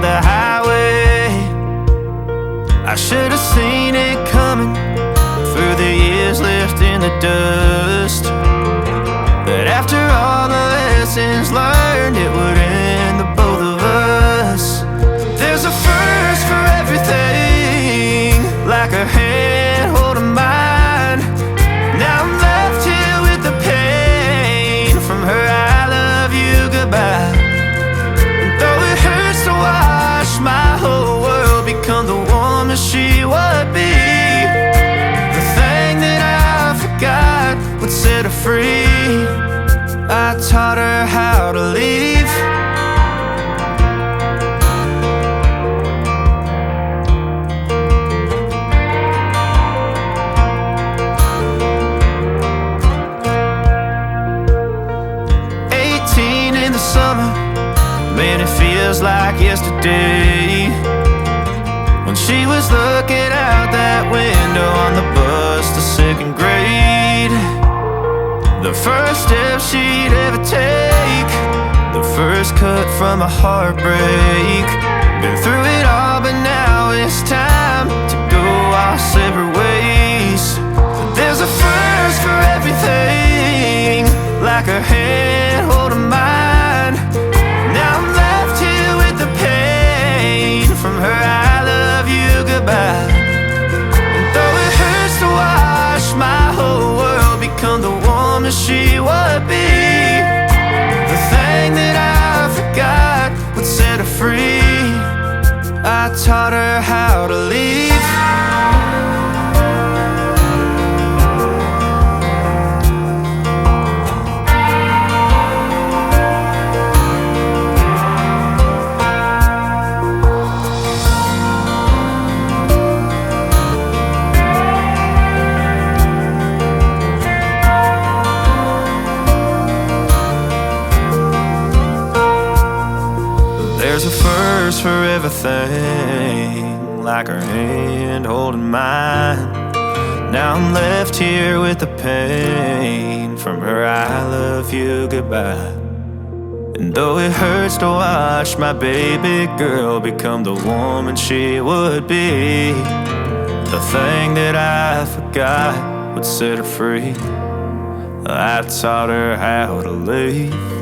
the highway. I should have seen it coming through the years left in the dust, but after all the lessons learned, it would end the both of us. There's a first for everything, like a hand holding mine. Now I'm left here with the pain from her I love you goodbye. And though it hurts to watch my whole world become the woman she would be, the thing that I forgot would set her free. I taught her how to leave. 18 in the summer, man, it feels like yesterday, when she was looking out that window on the bus to second grade. The first step she'd ever take, the first cut from a heartbreak. Been through it all, but now it's time to go our separate ways. There's a first for everything, like her hand holding mine. Now I'm left here with the pain from her I love you goodbye. And though it hurts to watch my whole world become the woman she would be, the thing that I forgot would set her free. I taught her how to leave. There's a first for everything, like her hand holding mine. Now I'm left here with the pain from her I love you goodbye. And though it hurts to watch my baby girl become the woman she would be, the thing that I forgot would set her free. I taught her how to leave.